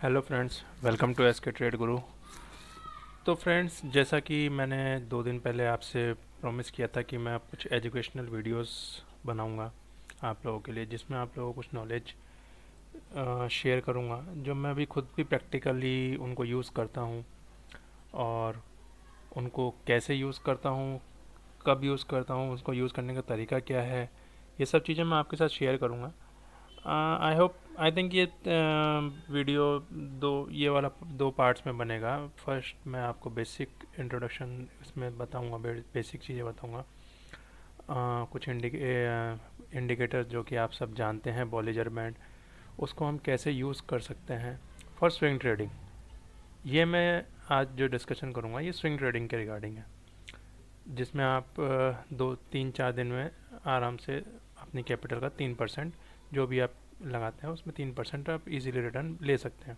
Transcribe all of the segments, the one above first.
Hello friends, welcome to SK trade Guru. तो friends, जैसा कि मैंने 2 दिन पहले आपसे प्रॉमिस किया था कि मैं कुछ एजुकेशनल वीडियोस बनाऊंगा आप लोगों के लिए, जिसमें आप लोगों को कुछ नॉलेज शेयर करूंगा, जो मैं भी खुद भी प्रैक्टिकली उनको यूज़ करता हूं, और उनको कैसे यूज़ करता हूं, कब यूज़ करता हूं, उसको यूज़ करने का तरीका क्या है, ये सब चीज़ें मैं आपके साथ शेयर करूंगा। आई थिंक ये वीडियो ये वाला 2 पार्ट्स में बनेगा। फर्स्ट मैं आपको बेसिक इंट्रोडक्शन इसमें बताऊंगा, बेसिक चीज़ें बताऊंगा। कुछ इंडिकेटर जो कि आप सब जानते हैं, बॉलिजर बैंड, उसको हम कैसे यूज़ कर सकते हैं फॉर स्विंग ट्रेडिंग। ये मैं आज जो डिस्कशन करूंगा ये स्विंग ट्रेडिंग के रिगार्डिंग है, जिसमें आप 2 3 4 दिन में आराम से अपनी कैपिटल का 3% जो भी आप लगाते हैं उसमें 3% आप इजीली रिटर्न ले सकते हैं।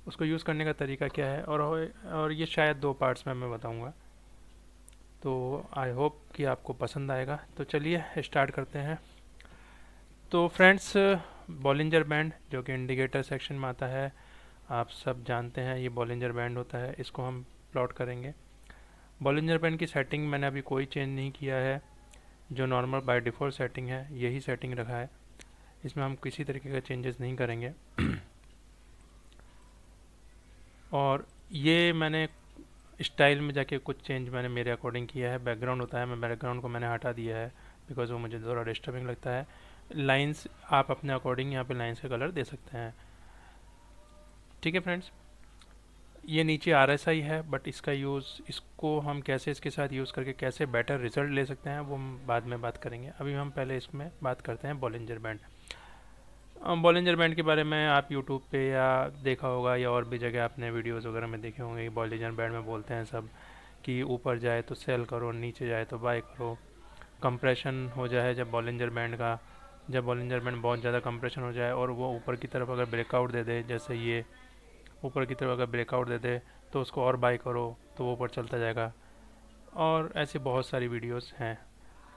उसको यूज़ करने का तरीका क्या है, और ये शायद 2 पार्ट्स में मैं बताऊंगा। तो आई होप कि आपको पसंद आएगा। तो चलिए स्टार्ट करते हैं। तो फ्रेंड्स, बॉलिंजर बैंड जो कि इंडिकेटर सेक्शन में आता है, आप सब जानते हैं ये बॉलिंजर बैंड होता है। इसको हम प्लॉट करेंगे। बॉलिंजर बैंड की सेटिंग मैंने अभी कोई चेंज नहीं किया है, जो नॉर्मल बाय डिफ़ॉल्ट सेटिंग है यही सेटिंग रखा है। इसमें हम किसी तरीके का चेंजेस नहीं करेंगे। और ये मैंने स्टाइल में जाके कुछ चेंज मैंने मेरे अकॉर्डिंग किया है। बैकग्राउंड होता है, मैं बैकग्राउंड को मैंने हटा दिया है, बिकॉज वो मुझे थोड़ा डिस्टर्बिंग लगता है। लाइंस आप अपने अकॉर्डिंग यहाँ पे लाइंस का कलर दे सकते हैं। ठीक है फ्रेंड्स, ये नीचे RSI है, बट इसका यूज़, इसको हम कैसे इसके साथ यूज़ करके कैसे बेटर रिजल्ट ले सकते हैं वो हम बाद में बात करेंगे। अभी हम पहले इसमें बात करते हैं बॉलिंजर बैंड। बॉलिंजर बैंड के बारे में आप यूट्यूब पे या देखा होगा, या और भी जगह आपने वीडियोस वगैरह में देखे होंगे। बॉलिंजर बैंड में बोलते हैं सब कि ऊपर जाए तो सेल करो, नीचे जाए तो बाय करो। कंप्रेशन हो जाए जब बॉलिंजर बैंड का, जब बॉलिंजर बैंड बहुत ज़्यादा कंप्रेशन हो जाए और वो ऊपर की तरफ अगर ब्रेकआउट दे दे, जैसे ये ऊपर की तरफ अगर ब्रेकआउट दे दे तो उसको और बाय करो, तो वो ऊपर चलता जाएगा। और ऐसी बहुत सारी वीडियोस हैं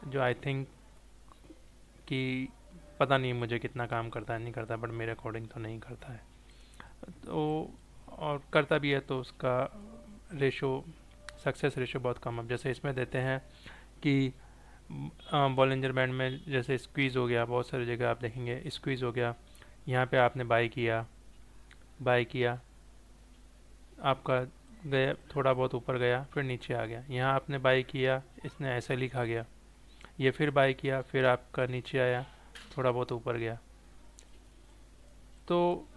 जो आई थिंक कि पता नहीं मुझे कितना काम करता है नहीं करता, बट मेरे अकॉर्डिंग तो नहीं करता है। तो और करता भी है तो उसका रेशो, सक्सेस रेशो बहुत कम। अब जैसे इसमें देते हैं कि बॉलिंजर बैंड में जैसे स्क्वीज़ हो गया, बहुत सारी जगह आप देखेंगे स्क्वीज़ हो गया। यहाँ पे आपने बाय किया, आपका गया थोड़ा बहुत ऊपर गया, फिर नीचे आ गया। यहाँ आपने बाय किया, इसने ऐसे लिखा गया। ये फिर बाय किया, फिर आपका नीचे आया, थोड़ा बहुत ऊपर गया। तो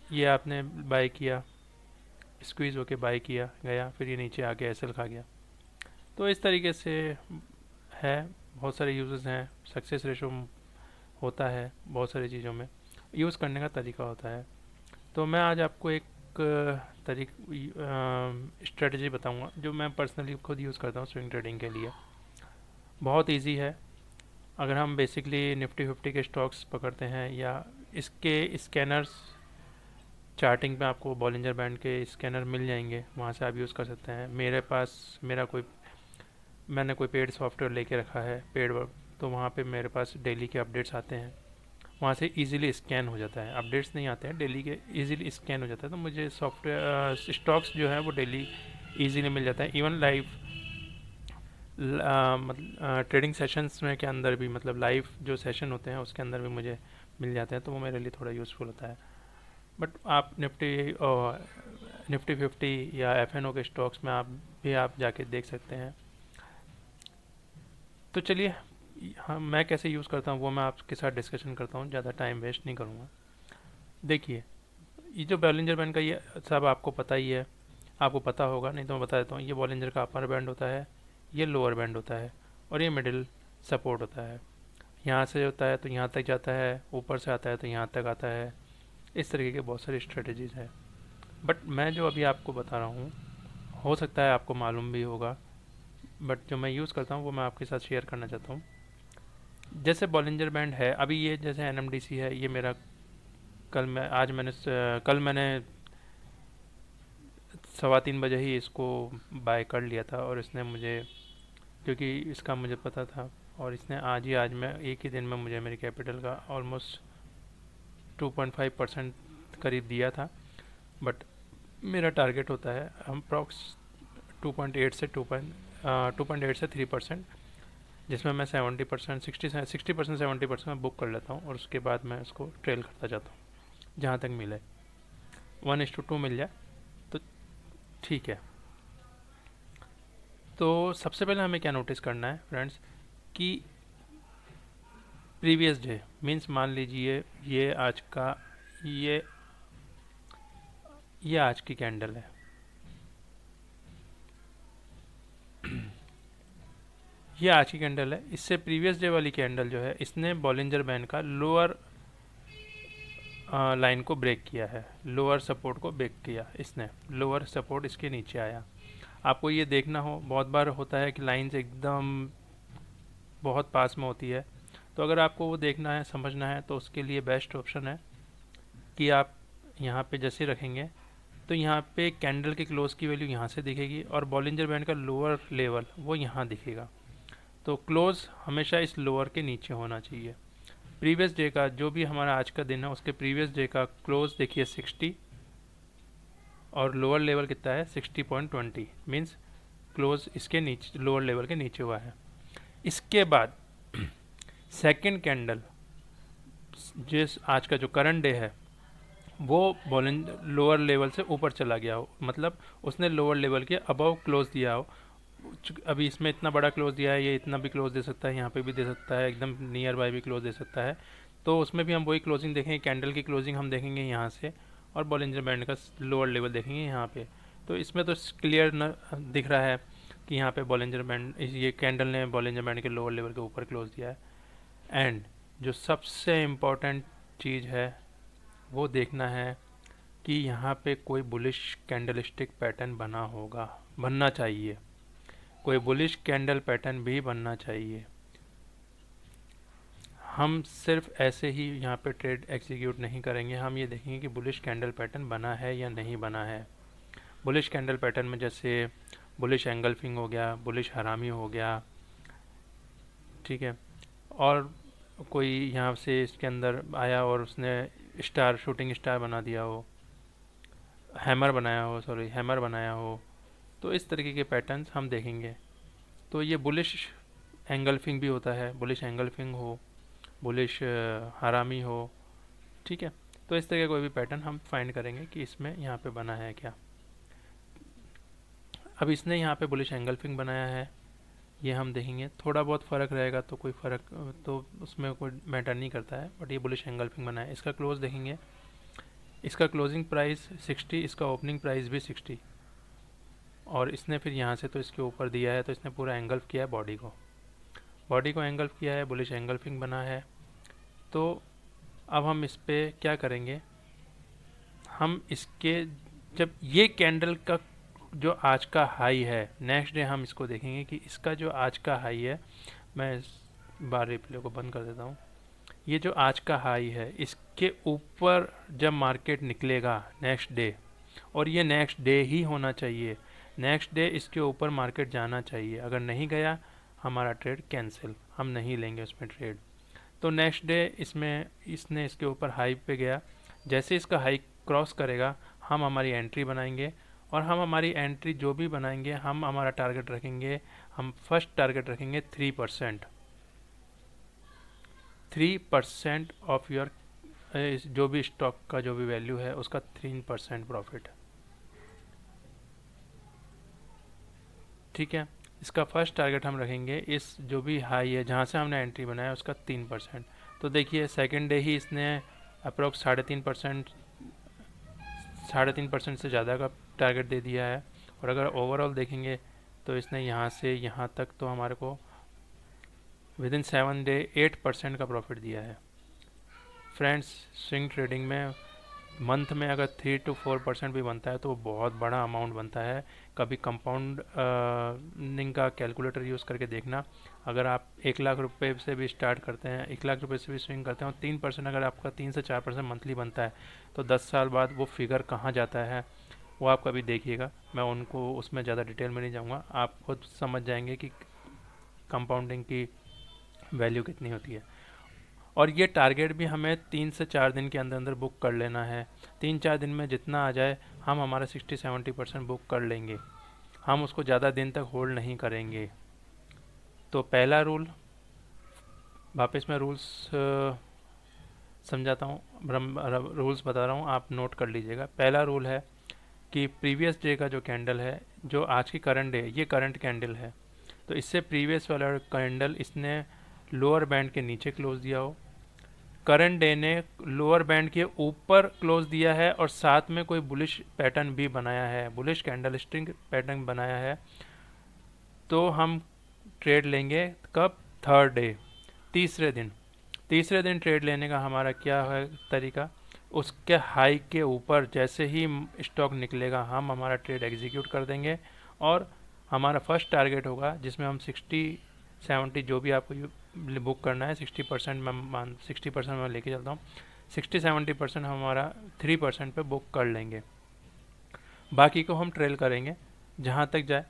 ये आपने बाय किया, स्क्वीज़ होके बाय किया गया, फिर ये नीचे आके एसएल खा गया। तो इस तरीके से है, बहुत सारे यूजेस हैं। सक्सेस रेशो होता है बहुत सारी चीज़ों में, यूज़ करने का तरीका होता है। तो मैं आज आपको एक तरीक स्ट्रेटजी बताऊंगा जो मैं पर्सनली खुद यूज़ करता हूँ स्विंग ट्रेडिंग के लिए। बहुत इजी है। अगर हम बेसिकली निफ्टी 50 के स्टॉक्स पकड़ते हैं, या इसके स्कैनर्स, चार्टिंग पे आपको बॉलिंजर बैंड के स्कैनर मिल जाएंगे, वहाँ से आप यूज़ कर सकते हैं। मेरे पास मेरा कोई मैंने कोई पेड सॉफ्टवेयर लेके रखा है, पेड वर्क, तो वहाँ पे मेरे पास डेली के अपडेट्स आते हैं। वहाँ से इजीली स्कैन हो जाता है, अपडेट्स नहीं आते हैं डेली के, इजीली स्कैन हो जाता है। तो मुझे सॉफ्टवेयर स्टॉक्स जो है वो डेली इजीली मिल जाता है। इवन लाइव मतलब ट्रेडिंग सेशंस में के अंदर भी, मतलब लाइव जो सेशन होते हैं उसके अंदर भी मुझे मिल जाते हैं, तो वो मेरे लिए थोड़ा यूज़फुल होता है। बट आप निफ्टी 50 या FNO के स्टॉक्स में आप जाके देख सकते हैं। तो चलिए, हाँ, मैं कैसे यूज़ करता हूँ वो मैं आपके साथ डिस्कशन करता हूँ, ज़्यादा टाइम वेस्ट नहीं करूँगा। देखिए, ये जो बॉलिंजर बैंड का, ये सब आपको पता ही है, आपको पता होगा, नहीं तो मैं बता देता हूँ। ये बॉलिंजर का अपर बैंड होता है, ये लोअर बैंड होता है, और ये मिडिल सपोर्ट होता है। यहाँ से होता है तो यहाँ तक जाता है, ऊपर से आता है तो यहाँ तक आता है। इस तरीके के बहुत सारी स्ट्रेटजीज है। बट मैं जो अभी आपको बता रहा हूँ, हो सकता है आपको मालूम भी होगा, बट जो मैं यूज़ करता हूँ वो मैं आपके साथ शेयर करना चाहता हूँ। जैसे बॉलिंजर बैंड है, अभी ये जैसे NMDC है, ये मेरा कल मैंने 3:15 बजे ही इसको बाय कर लिया था, और इसने मुझे, क्योंकि इसका मुझे पता था, और इसने आज में एक ही दिन में मुझे मेरी कैपिटल का ऑलमोस्ट 2.5% करीब दिया था। बट मेरा टारगेट होता है हम अप्रॉक्स 2.8 से 2.8 से 3%, जिसमें मैं 70% 60% 70% में बुक कर लेता हूँ और उसके बाद मैं उसको ट्रेल करता जाता हूँ जहाँ तक मिले। 1:2 मिल जाए तो ठीक है। तो सबसे पहले हमें क्या नोटिस करना है फ्रेंड्स कि प्रीवियस डे मीन्स मान लीजिए ये ये आज की कैंडल है। ये आज की कैंडल है, इससे प्रीवियस डे वाली कैंडल जो है इसने बॉलिंजर बैंड का लोअर लाइन को ब्रेक किया है, लोअर सपोर्ट को ब्रेक किया इसने, लोअर सपोर्ट इसके नीचे आया। आपको ये देखना हो, बहुत बार होता है कि लाइंस एकदम बहुत पास में होती है, तो अगर आपको वो देखना है समझना है तो उसके लिए बेस्ट ऑप्शन है कि आप यहाँ पे जैसे रखेंगे तो यहाँ पे कैंडल के क्लोज की वैल्यू यहाँ से दिखेगी और बॉलिंजर बैंड का लोअर लेवल वो यहाँ दिखेगा। तो क्लोज हमेशा इस लोअर के नीचे होना चाहिए। प्रीवियस डे का जो भी हमारा आज का दिन है उसके प्रीवियस डे का क्लोज देखिए 60 और लोअर लेवल कितना है 60.20 मीन्स क्लोज इसके नीचे लोअर लेवल के नीचे हुआ है। इसके बाद सेकंड कैंडल जिस आज का जो करंट डे है वो लोअर लेवल से ऊपर चला गया हो, मतलब उसने लोअर लेवल के अबव क्लोज दिया हो। अभी इसमें इतना बड़ा क्लोज दिया है, ये इतना भी क्लोज दे सकता है, यहाँ पे भी दे सकता है, एकदम नियर बाय भी क्लोज दे सकता है। तो उसमें भी हम वही क्लोजिंग देखेंगे, कैंडल की क्लोजिंग हम देखेंगे यहाँ से और बॉलिंजर बैंड का लोअर लेवल देखेंगे यहाँ पे। तो इसमें तो क्लियर न दिख रहा है कि यहाँ पे बॉलिंजर बैंड ये कैंडल ने बॉलिंजर बैंड के लोअर लेवल के ऊपर क्लोज दिया है। एंड जो सबसे इम्पोर्टेंट चीज़ है वो देखना है कि यहाँ पे कोई बुलिश कैंडलस्टिक पैटर्न बनना चाहिए, कोई बुलिश कैंडल पैटर्न भी बनना चाहिए। हम सिर्फ ऐसे ही यहाँ पे ट्रेड एग्जीक्यूट नहीं करेंगे, हम ये देखेंगे कि बुलिश कैंडल पैटर्न बना है या नहीं बना है। बुलिश कैंडल पैटर्न में जैसे बुलिश एंगल्फिंग हो गया, बुलिश हरामी हो गया, ठीक है, और कोई यहाँ से इसके अंदर आया और उसने स्टार शूटिंग स्टार बना दिया हो, हैमर बनाया हो, तो इस तरीके के पैटर्न्स हम देखेंगे। तो ये बुलिश एंगल्फिंग भी होता है, बुलिश एंगल्फिंग हो, बुलिश हरामी हो, ठीक है। तो इस तरह का कोई भी पैटर्न हम फाइंड करेंगे कि इसमें यहाँ पे बना है क्या। अब इसने यहाँ पे बुलिश एंगल्फिंग बनाया है, ये हम देखेंगे। थोड़ा बहुत फ़र्क रहेगा तो कोई फ़र्क तो उसमें कोई मैटर नहीं करता है, बट ये बुलिश एंगल्फिंग बनाया है। इसका क्लोज देखेंगे, इसका क्लोजिंग प्राइस 60, इसका ओपनिंग प्राइस भी 60, और इसने फिर यहाँ से तो इसके ऊपर दिया है, तो इसने पूरा एंगल्फ किया है बॉडी को एंगल्फ किया है, बुलिश एंगल्फिंग बना है। तो अब हम इस पर क्या करेंगे, हम इसके जब ये कैंडल का जो आज का हाई है, नेक्स्ट डे हम इसको देखेंगे कि इसका जो आज का हाई है, मैं इस बार रिप्ले को बंद कर देता हूँ। ये जो आज का हाई है इसके ऊपर जब मार्केट निकलेगा नेक्स्ट डे, और ये नेक्स्ट डे ही होना चाहिए, नेक्स्ट डे इसके ऊपर मार्केट जाना चाहिए। अगर नहीं गया हमारा ट्रेड कैंसिल, हम नहीं लेंगे उसमें ट्रेड। तो नेक्स्ट डे इसने इसके ऊपर हाई पे गया, जैसे इसका हाई क्रॉस करेगा हम हमारी एंट्री बनाएंगे, और हम हमारी एंट्री जो भी बनाएंगे हम हमारा टारगेट रखेंगे, हम फर्स्ट टारगेट रखेंगे 3%। 3% ऑफ योर जो भी स्टॉक का जो भी वैल्यू है उसका 3% प्रॉफिट, ठीक है। इसका फर्स्ट टारगेट हम रखेंगे इस जो भी हाई है जहाँ से हमने एंट्री बनाया उसका 3%। तो देखिए सेकेंड डे ही इसने अप्रोक्स 3.5% से ज़्यादा का टारगेट दे दिया है। और अगर ओवरऑल देखेंगे तो इसने यहाँ से यहाँ तक तो हमारे को विद इन 7 डे 8% का प्रॉफिट दिया है। फ्रेंड्स, स्विंग ट्रेडिंग में मंथ में अगर 3 to 4% भी बनता है तो वो बहुत बड़ा अमाउंट बनता है। कभी कंपाउंडिंग का कैलकुलेटर यूज़ करके देखना, अगर आप 1 लाख रुपए से भी स्टार्ट करते हैं, 1 लाख रुपए से भी स्विंग करते हैं और 3% अगर आपका 3 से 4% मंथली बनता है तो 10 साल बाद वो फिगर कहाँ जाता है वो आप कभी देखिएगा। मैं उनको उसमें ज़्यादा डिटेल में नहीं जाऊँगा, आप खुद समझ जाएंगे कि कंपाउंडिंग की वैल्यू कितनी होती है। और ये टारगेट भी हमें 3 से 4 दिन के अंदर अंदर बुक कर लेना है। 3-4 दिन में जितना आ जाए हम हमारा 60-70% बुक कर लेंगे, हम उसको ज़्यादा दिन तक होल्ड नहीं करेंगे। तो पहला रूल, वापस मैं रूल्स समझाता हूँ, रूल्स बता रहा हूँ, आप नोट कर लीजिएगा। पहला रूल है कि प्रीवियस डे का जो कैंडल है, जो आज की करंट डे, ये करंट कैंडल है, तो इससे प्रीवियस वाला कैंडल इसने लोअर बैंड के नीचे क्लोज दिया हो, करंट डे ने लोअर बैंड के ऊपर क्लोज दिया है और साथ में कोई बुलिश पैटर्न भी बनाया है, बुलिश कैंडल स्टिंग पैटर्न बनाया है, तो हम ट्रेड लेंगे कब? थर्ड डे, तीसरे दिन। तीसरे दिन ट्रेड लेने का हमारा क्या है तरीका? उसके हाई के ऊपर जैसे ही स्टॉक निकलेगा हम हमारा ट्रेड एग्जीक्यूट कर देंगे, और हमारा फर्स्ट टारगेट होगा जिसमें हम 60-70 जो भी आपको बुक करना है, 60% मैं लेके चलता हूँ, 60-70% हमारा 3% पे बुक कर लेंगे, बाकी को हम ट्रेल करेंगे जहाँ तक जाए।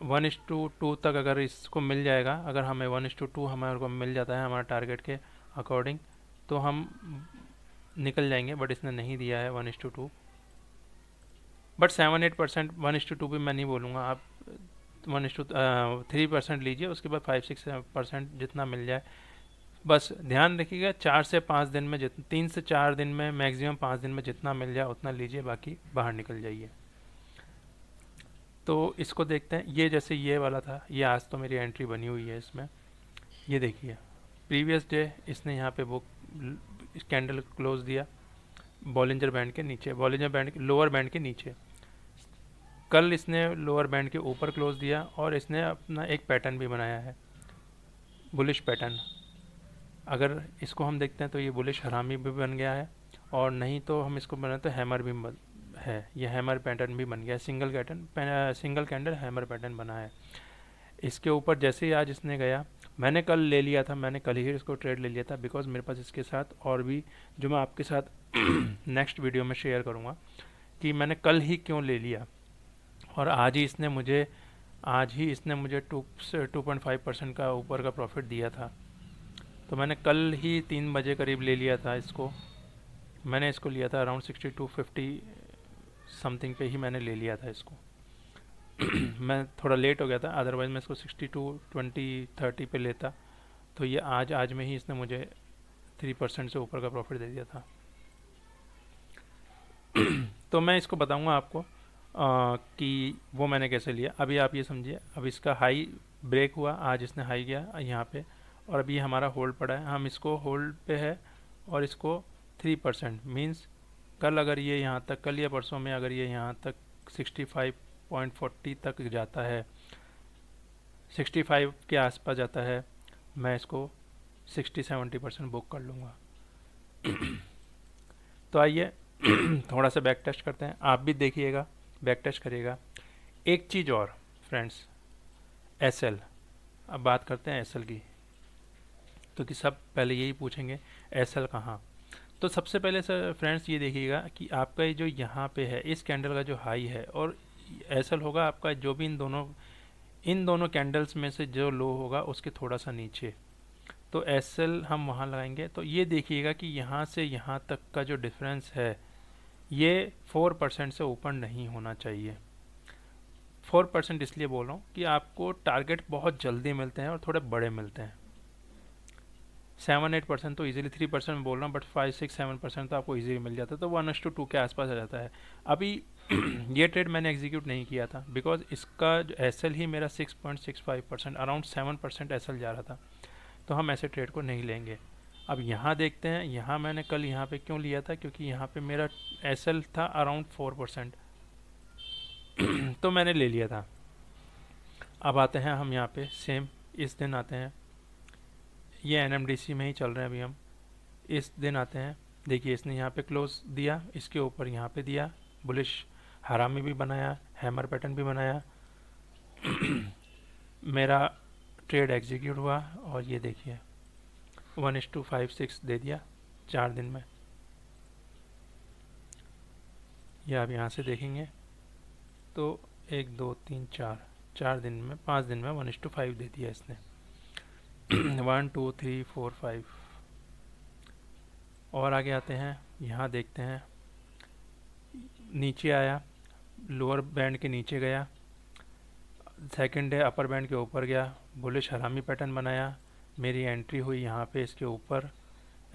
1:2 तक अगर इसको मिल जाएगा, अगर हमें 1:2 हमारे को मिल जाता है हमारा टारगेट के अकॉर्डिंग, तो हम निकल जाएंगे, बट इसने नहीं दिया है 1:2। बट 7-8%, 1:2 भी मैं नहीं बोलूँगा, आप 1:3% लीजिए, उसके बाद 5-6% जितना मिल जाए। बस ध्यान रखिएगा 4 से 5 दिन में, 3 से 4 दिन में, मैक्सिमम 5 दिन में जितना मिल जाए उतना लीजिए, बाकी बाहर निकल जाइए। तो इसको देखते हैं, ये जैसे ये वाला था, ये आज तो मेरी एंट्री बनी हुई है इसमें, ये देखिए प्रीवियस डे इसने यहाँ पे बुक कैंडल क्लोज दिया बॉलिंजर बैंड के नीचे, बॉलिंजर बैंड के लोअर बैंड के नीचे। कल इसने लोअर बैंड के ऊपर क्लोज दिया और इसने अपना एक पैटर्न भी बनाया है, बुलिश पैटर्न। अगर इसको हम देखते हैं तो ये बुलिश हरामी भी बन गया है, और नहीं तो हम इसको बनाए तो हैमर भी है, ये हैमर पैटर्न भी बन गया है, सिंगल कैंडल हैमर पैटर्न बना है। इसके ऊपर जैसे ही आज इसने गया, मैंने कल ले लिया था, मैंने कल ही इसको ट्रेड ले लिया था, बिकॉज मेरे पास इसके साथ और भी, जो मैं आपके साथ नेक्स्ट वीडियो में शेयर करूँगा कि मैंने कल ही क्यों ले लिया। और आज ही इसने मुझे 2.5% का ऊपर का प्रॉफिट दिया था, तो मैंने कल ही 3 बजे करीब ले लिया था इसको। मैंने इसको लिया था अराउंड 6250 समथिंग पे ही मैंने ले लिया था इसको। मैं थोड़ा लेट हो गया था, अदरवाइज़ मैं इसको 62-20-30 पे लेता, तो ये आज में ही इसने मुझे 3% से ऊपर का प्रॉफिट दे दिया था। तो मैं इसको बताऊंगा आपको कि वो मैंने कैसे लिया। अभी आप ये समझिए, अब इसका हाई ब्रेक हुआ, आज इसने हाई गया यहाँ पे, और अभी हमारा होल्ड पड़ा है, हम इसको होल्ड पे है, और इसको 3% मीन्स कल अगर ये यहाँ तक, कल या परसों में अगर ये यहाँ तक 65.40 तक जाता है, 65 के आसपास जाता है, मैं इसको 60-70% बुक कर लूँगा। तो आइए थोड़ा सा बैक टेस्ट करते हैं, आप भी देखिएगा, बैक टेस्ट करिएगा। एक चीज़ और फ्रेंड्स, एसएल, अब बात करते हैं एसएल की, तो कि सब पहले यही पूछेंगे एसएल कहाँ। तो सबसे पहले सर फ्रेंड्स ये देखिएगा कि आपका ये जो यहाँ पे है, इस कैंडल का जो हाई है, और एसएल होगा आपका जो भी इन दोनों कैंडल्स में से जो लो होगा उसके थोड़ा सा नीचे, तो एसएल हम वहाँ लगाएंगे। तो ये देखिएगा कि यहाँ से यहाँ तक का जो डिफरेंस है, ये 4% से ऊपर नहीं होना चाहिए। 4% इसलिए बोल रहा हूँ कि आपको टारगेट बहुत जल्दी मिलते हैं और थोड़े बड़े मिलते हैं। 7-8% तो इजीली, 3% में बोल रहा हूँ, बट 5-6-7% तो आपको इजीली मिल जाता है, तो 1:2 के आसपास आ जाता है। अभी ये ट्रेड मैंने एग्जीक्यूट नहीं किया था, बिकॉज इसका जो एसएल ही मेरा 6.65%, अराउंड 7% एसएल जा रहा था, तो हम ऐसे ट्रेड को नहीं लेंगे। अब यहाँ देखते हैं, यहाँ मैंने कल यहाँ पे क्यों लिया था, क्योंकि यहाँ पे मेरा एसएल था अराउंड 4%, तो मैंने ले लिया था। अब आते हैं हम यहाँ पे सेम इस दिन आते हैं, ये एनएमडीसी में ही चल रहे हैं अभी हम। इस दिन आते हैं, देखिए इसने यहाँ पे क्लोज दिया, इसके ऊपर यहाँ पे दिया, बुलिश हरामी भी बनाया, हैमर पैटर्न भी बनाया। मेरा ट्रेड एग्जीक्यूट हुआ, और ये देखिए 1:56 दे दिया 4 दिन में। ये आप यहाँ से देखेंगे तो 1 2 3 4 दिन में, 5 दिन में 1:5 दे दिया इसने। 1 2 3 4 5 और आगे आते हैं, यहाँ देखते हैं, नीचे आया, लोअर बैंड के नीचे गया, सेकंड डे अपर बैंड के ऊपर गया, बुलिश हरामी पैटर्न बनाया, मेरी एंट्री हुई यहाँ पे इसके ऊपर,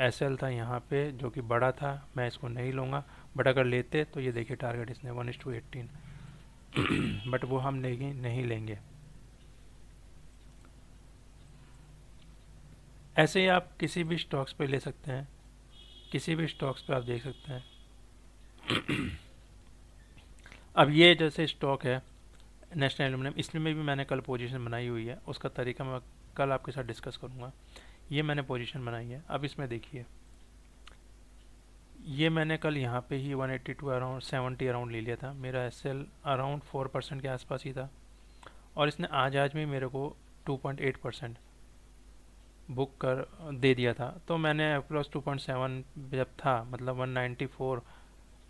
एसएल था यहाँ पे जो कि बड़ा था, मैं इसको नहीं लूँगा, बट अगर लेते तो ये देखिए टारगेट इसने 1:18, बट वो हम नहीं लेंगे। ऐसे ही आप किसी भी स्टॉक्स पे ले सकते हैं, किसी भी स्टॉक्स पे आप देख सकते हैं। अब ये जैसे स्टॉक है नेशनल एल्यूमिनियम, इसमें भी मैंने कल पोजीशन बनाई हुई है, उसका तरीका मैं कल आपके साथ डिस्कस करूँगा। ये मैंने पोजीशन बनाई है। अब इसमें देखिए, ये मैंने कल यहाँ पे ही 182 अराउंड 70 अराउंड ले लिया था, मेरा एसएल अराउंड 4% के आसपास ही था, और इसने आज में मेरे को 2.8% बुक कर दे दिया था। तो मैंने प्लस 2.7 जब था, मतलब 194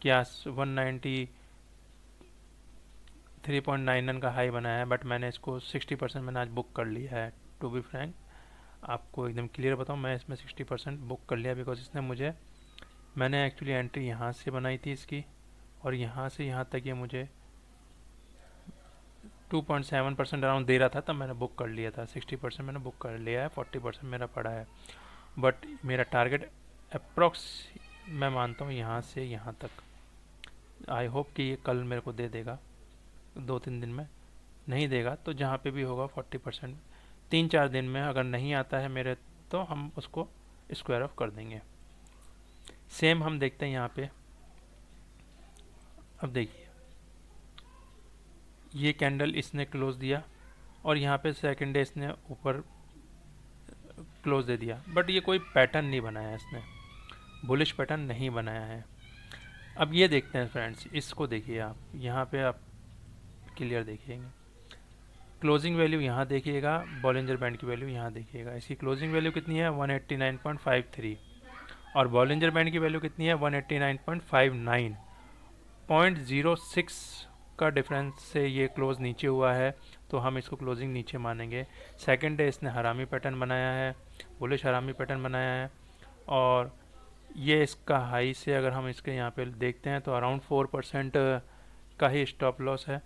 के आस 193.99 का हाई बनाया है, बट मैंने इसको 60% मैंने आज बुक कर लिया है। टू बी फ्रैंक, आपको एकदम क्लियर बताऊँ, मैं इसमें 60% बुक कर लिया, बिकॉज इसने मुझे, मैंने एक्चुअली एंट्री यहाँ से बनाई थी इसकी, और यहाँ से यहाँ तक ये मुझे 2.7% अराउंड दे रहा था, तब मैंने बुक कर लिया था। 60% मैंने बुक कर लिया है, 40% मेरा पड़ा है, बट मेरा टारगेट अप्रॉक्स मैं मानता हूँ यहाँ से यहाँ तक। आई होप कि ये कल मेरे को दे देगा, 2-3 दिन में। नहीं देगा तो जहाँ पे भी होगा 40%, 3-4 दिन में अगर नहीं आता है मेरे, तो हम उसको स्क्वायर ऑफ कर देंगे। सेम हम देखते हैं यहाँ पे। अब देखिए, ये कैंडल इसने क्लोज दिया, और यहाँ पे सेकंड डे इसने ऊपर क्लोज दे दिया, बट ये कोई पैटर्न नहीं बनाया इसने, बुलिश पैटर्न नहीं बनाया है। अब ये देखते हैं फ्रेंड्स, इसको देखिए आप, यहाँ पे आप क्लियर देखिएगा, क्लोजिंग वैल्यू यहाँ देखिएगा, बॉलिंजर बैंड की वैल्यू यहाँ देखिएगा। इसकी क्लोजिंग वैल्यू कितनी है 189.53, और बॉलिंजर बैंड की वैल्यू कितनी है 189.59, 0.06 का डिफरेंस से ये क्लोज नीचे हुआ है, तो हम इसको क्लोजिंग नीचे मानेंगे। सेकंड डे इसने हरामी पैटर्न बनाया है, बुलिश हरामी पैटर्न बनाया है, और ये इसका हाई से अगर हम इसके यहाँ पे देखते हैं तो अराउंड 4% का ही स्टॉप लॉस है,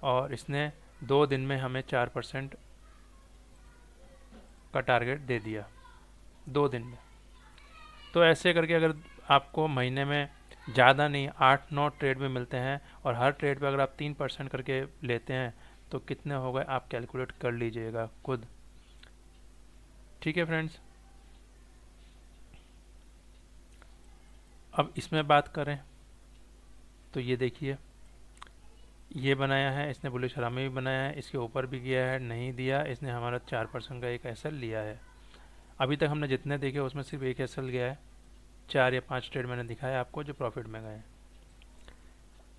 और इसने 2 दिन में हमें 4% का टारगेट दे दिया 2 दिन में। तो ऐसे करके अगर आपको महीने में ज़्यादा नहीं 8-9 ट्रेड में मिलते हैं, और हर ट्रेड पे अगर आप 3% करके लेते हैं, तो कितने हो गए आप कैलकुलेट कर लीजिएगा खुद। ठीक है फ्रेंड्स, अब इसमें बात करें तो ये देखिए, ये बनाया है इसने, बुलिश हरामी भी बनाया है, इसके ऊपर भी गया है, नहीं दिया, इसने हमारा 4% का एक एसएल लिया है। अभी तक हमने जितने देखे उसमें सिर्फ एक एसएल गया है, 4 या 5 ट्रेड मैंने दिखाया आपको जो प्रॉफिट में गए।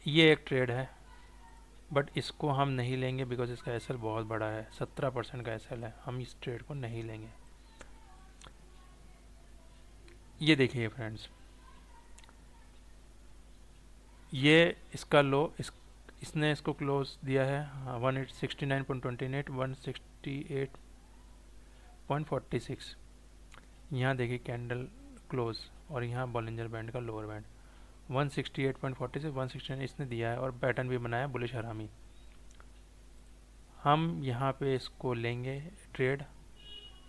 ये एक ट्रेड है, बट इसको हम नहीं लेंगे बिकॉज इसका एसएल बहुत बड़ा है, 17% का एसएल है, हम इस ट्रेड को नहीं लेंगे। ये देखिए फ्रेंड्स, ये इसका लो, इसने इसको क्लोज दिया है 169.28, 168.46। यहाँ देखिए कैंडल क्लोज, और यहाँ बॉलिंजर बैंड का लोअर बैंड 168.46, 169 इसने दिया है, और पैटर्न भी बनाया बुलिश हरामी। हम यहाँ पे इसको लेंगे ट्रेड,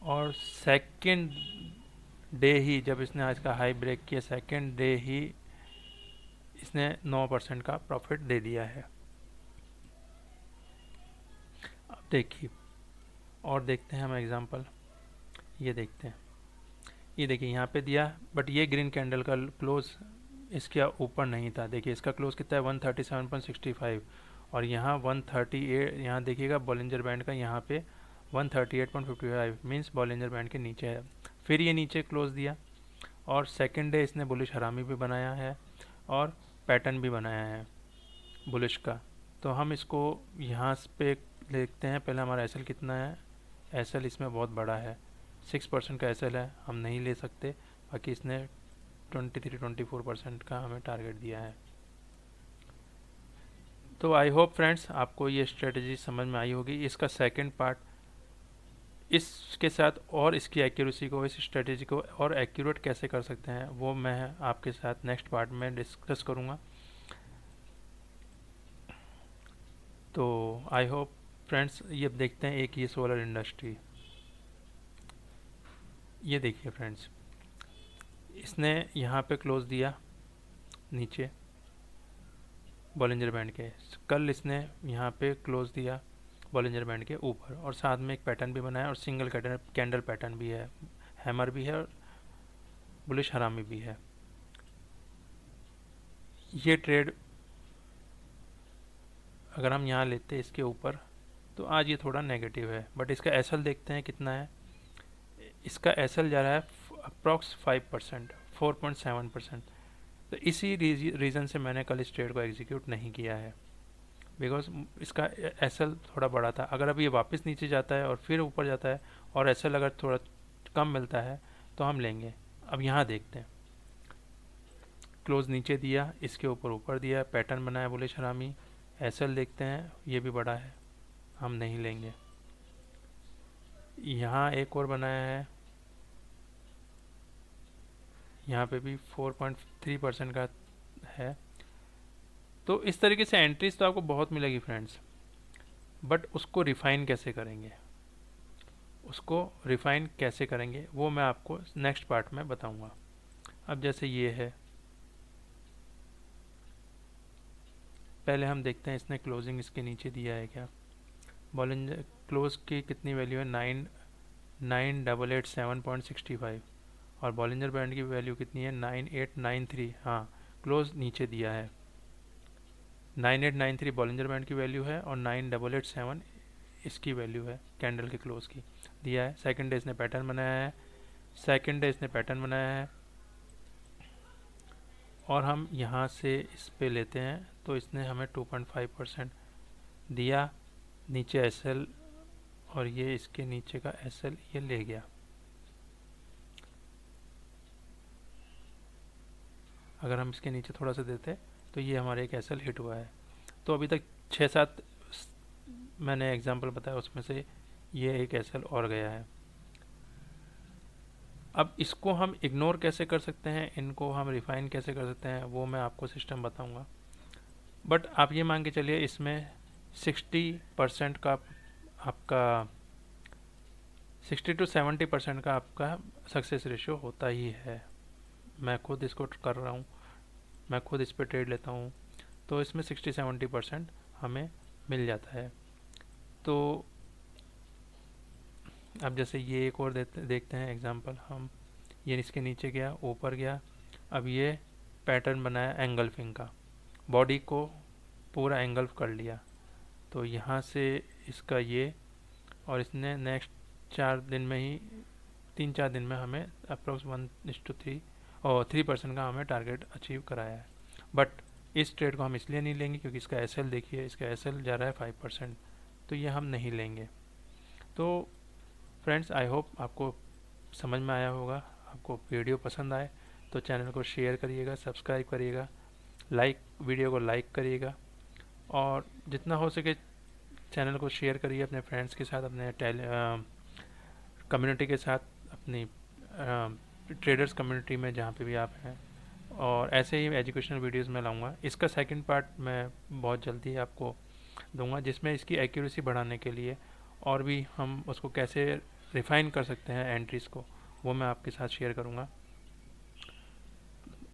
और सेकंड डे ही जब इसने आज का हाई ब्रेक किया, सेकंड डे ही इसने 9% का प्रॉफिट दे दिया है। अब देखिए, और देखते हैं हम एग्जांपल, ये देखते हैं, ये देखिए यहाँ पे दिया, बट ये ग्रीन कैंडल का क्लोज इसके ऊपर नहीं था। देखिए इसका क्लोज कितना है 137.65, और यहाँ 138, यहाँ देखिएगा बॉलिंजर बैंड का यहाँ पे 138.55 मीन्स बॉलिंजर बैंड के नीचे है। फिर ये नीचे क्लोज दिया, और सेकंड डे इसने बुलिश हरामी भी बनाया है, और पैटर्न भी बनाया है बुलिश का। तो हम इसको यहाँ पे देखते हैं, पहले हमारा एसएल कितना है, एसएल इसमें बहुत बड़ा है, 6% का एसएल है, हम नहीं ले सकते, बाकी इसने 23-24% का हमें टारगेट दिया है। तो आई होप फ्रेंड्स आपको ये स्ट्रेटजी समझ में आई होगी। इसका सेकंड पार्ट इसके साथ और इसकी एक्यूरेसी को, इस स्ट्रेटेजी को और एक्यूरेट कैसे कर सकते हैं वो मैं आपके साथ नेक्स्ट पार्ट में डिस्कस करूँगा। तो आई होप फ्रेंड्स, ये देखते हैं एक ये सोलर इंडस्ट्री। ये देखिए फ्रेंड्स, इसने यहाँ पे क्लोज दिया नीचे बॉलिंजर बैंड के, कल इसने यहाँ पे क्लोज दिया बॉलिंजर बैंड के ऊपर, और साथ में एक पैटर्न भी बनाया और सिंगल कैंडल पैटर्न भी है, हैमर भी है और बुलिश हरामी भी है। ये ट्रेड अगर हम यहाँ लेते हैं इसके ऊपर तो आज ये थोड़ा नेगेटिव है, बट इसका एसएल देखते हैं कितना है। इसका एसएल जा रहा है अप्रॉक्स 5%, 4.7%। तो इसी रीज़न से मैंने कल इस ट्रेड को एग्जीक्यूट नहीं किया है, बिकॉज इसका एसएल थोड़ा बड़ा था। अगर अब ये वापस नीचे जाता है और फिर ऊपर जाता है और एसएल अगर थोड़ा कम मिलता है तो हम लेंगे। अब यहाँ देखते हैं, क्लोज नीचे दिया, इसके ऊपर ऊपर दिया, पैटर्न बनाया बुलिश हरामी, एसएल देखते हैं ये भी बड़ा है, हम नहीं लेंगे। यहाँ एक और बनाया है, यहाँ पे भी 4.3% का है। तो इस तरीके से एंट्रीज तो आपको बहुत मिलेगी फ्रेंड्स, बट उसको रिफाइन कैसे करेंगे, उसको रिफाइन कैसे करेंगे वो मैं आपको नेक्स्ट पार्ट में बताऊंगा। अब जैसे ये है, पहले हम देखते हैं इसने क्लोजिंग इसके नीचे दिया है क्या। बॉलिंजर क्लोज की कितनी वैल्यू है, 9887.65, और बॉलिंजर बैंड की वैल्यू कितनी है, 9893। हाँ, क्लोज नीचे दिया है, 9893 बॉलिंजर बैंड की वैल्यू है और 9887 इसकी वैल्यू है कैंडल के क्लोज की, दिया है। सेकंड डे इसने पैटर्न बनाया है, और हम यहाँ से इस पे लेते हैं तो इसने हमें 2.5% दिया, नीचे एसएल, और ये इसके नीचे का एसएल ये ले गया। अगर हम इसके नीचे थोड़ा सा देते तो ये हमारे एक एसएल हिट हुआ है। तो अभी तक 6-7 मैंने एग्जांपल बताया, उसमें से ये एक एसएल और गया है। अब इसको हम इग्नोर कैसे कर सकते हैं, इनको हम रिफाइन कैसे कर सकते हैं वो मैं आपको सिस्टम बताऊंगा। बट आप ये मान के चलिए इसमें 60% का आपका 60 to 70% का आपका सक्सेस रेशियो होता ही है। मैं खुद इसको कर रहा हूँ, मैं खुद इस पर ट्रेड लेता हूँ, तो इसमें 60-70% हमें मिल जाता है। तो अब जैसे ये एक और देखते हैं एग्जांपल हम, ये इसके नीचे गया, ऊपर गया, अब ये पैटर्न बनाया एंगल्फिंग का, बॉडी को पूरा एंगल्फ कर लिया, तो यहाँ से इसका ये, और इसने नेक्स्ट 4 दिन में ही 3-4 दिन में हमें अप्रोक्स 1:3 और 3% का हमें टारगेट अचीव कराया है। बट इस ट्रेड को हम इसलिए नहीं लेंगे क्योंकि इसका एसएल देखिए, इसका एसएल जा रहा है 5%, तो ये हम नहीं लेंगे। तो फ्रेंड्स, आई होप आपको समझ में आया होगा। आपको वीडियो पसंद आए तो चैनल को शेयर करिएगा, सब्सक्राइब करिएगा, वीडियो को लाइक करिएगा, और जितना हो सके चैनल को शेयर करिए अपने फ्रेंड्स के साथ, अपने कम्युनिटी के साथ, अपनी ट्रेडर्स कम्युनिटी में जहाँ पे भी आप हैं। और ऐसे ही एजुकेशनल वीडियोस मैं लाऊंगा। इसका सेकंड पार्ट मैं बहुत जल्दी आपको दूंगा, जिसमें इसकी एक्यूरेसी बढ़ाने के लिए और भी हम उसको कैसे रिफाइन कर सकते हैं एंट्रीज़ को, वो मैं आपके साथ शेयर करूँगा।